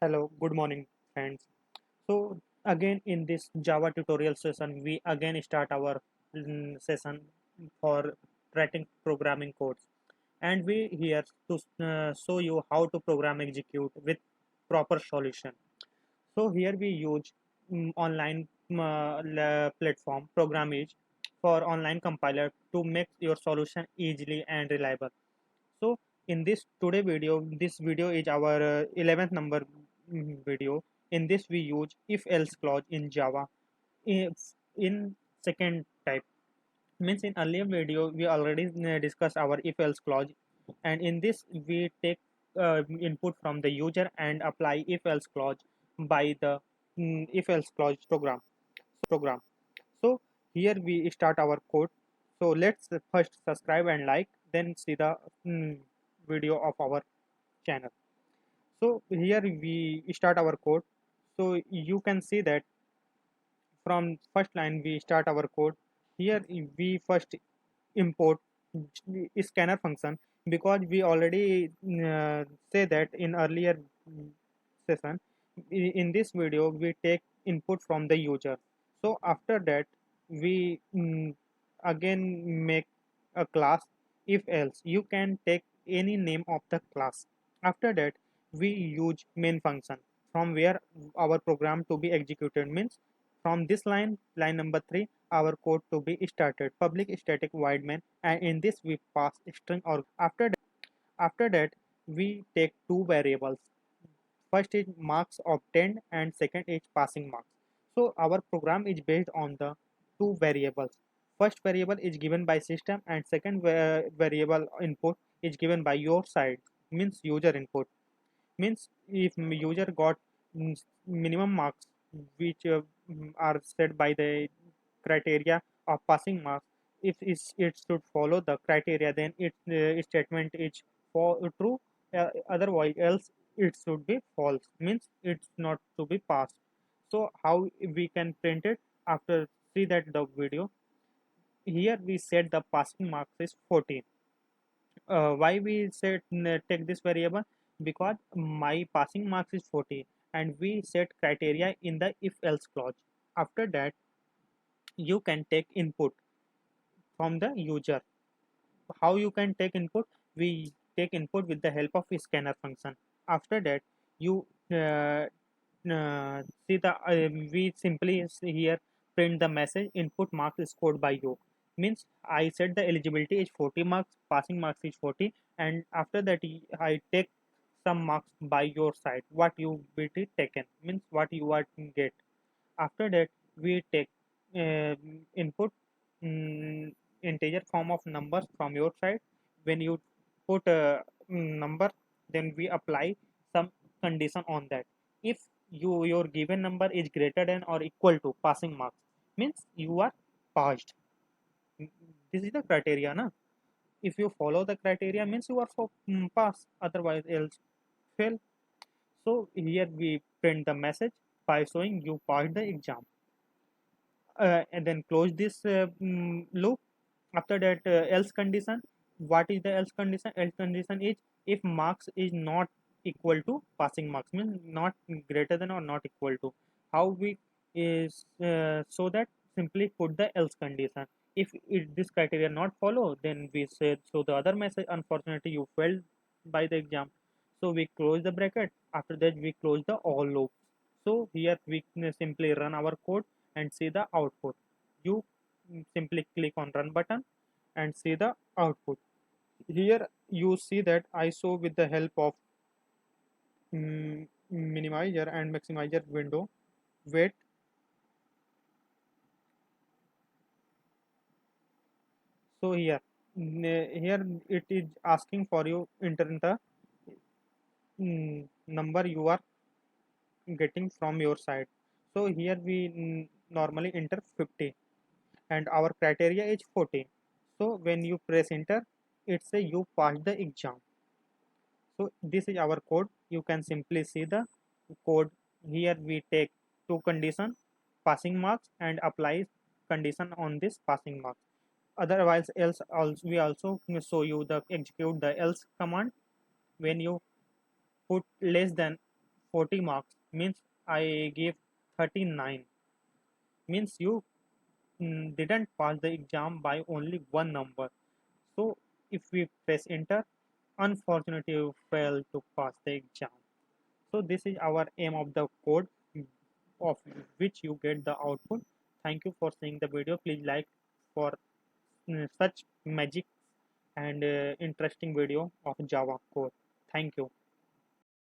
Hello, good morning, friends. So, again in this Java tutorial session, we again start our session for writing programming codes, and we here to show you how to program execute with proper solution. So here we use online platform Programage for online compiler to make your solution easily and reliable. So in this video is our 11th number video. In this we use if else clause in Java. If in second type, means in earlier video we already discussed our if else clause, and in this we take input from the user and apply if else clause by the if else clause program. So here we start our code. So let's first subscribe and like, then see the video of our channel. So here we start our code. So you can see that from first line we start our code. Here we first import scanner function, because we already say that in earlier session. In this video we take input from the user. So after that we again make a class if else. You can take any name of the class. After that we use main function, from where our program to be executed, means from this line number 3, our code to be started, public static void main, and in this we pass string. Or after that we take two variables. First is marks obtained and second is passing marks. So our program is based on the two variables. First variable is given by system and second variable input is given by your side, means user input. Means if user got minimum marks which are set by the criteria of passing marks, if it should follow the criteria, then its statement is for true. Otherwise else it should be false, means it's not to be passed. So how we can print it? After see that the video, here we set the passing marks is 14. Why we set take this variable? Because my passing marks is 40 and we set criteria in the if else clause. After that you can take input from the user. How you can take input? We take input with the help of scanner function. After that you see the we simply here print the message input marks is scored by you. Means I said the eligibility is 40 marks, passing marks is 40, and after that I take some marks by your side, what you will be taken, means what you are get. After that we take input integer form of numbers from your side. When you put a number, then we apply some condition on that. If your given number is greater than or equal to passing marks, means you are passed. This is the criteria, na? If you follow the criteria, means you are for pass, otherwise else fail. So here we print the message by showing you passed the exam, and then close this loop. After that else condition. What is the else condition? Else condition is if marks is not equal to passing marks, means not greater than or not equal to. How we is so that simply put the else condition. If this criteria not follow, then we say so the other message, unfortunately you failed by the exam. So we close the bracket. After that we close the all loop. So here we simply run our code and see the output. You simply click on run button and see the output. Here you see that I show with the help of minimizer and maximizer window. Wait. So here it is asking for you enter the number you are getting from your side. So here we normally enter 50 and our criteria is 40. So when you press enter, it say you passed the exam. So this is our code. You can simply see the code. Here we take two condition, passing marks, and apply condition on this passing marks. Otherwise else also we also show you the execute the else command. When you put less than 40 marks means I gave 39, means you didn't pass the exam by only one number. So if we press enter, unfortunately you fail to pass the exam. So this is our aim of the code, of which you get the output. Thank you for seeing the video. Please like for such magic and interesting video of Java code. Thank you.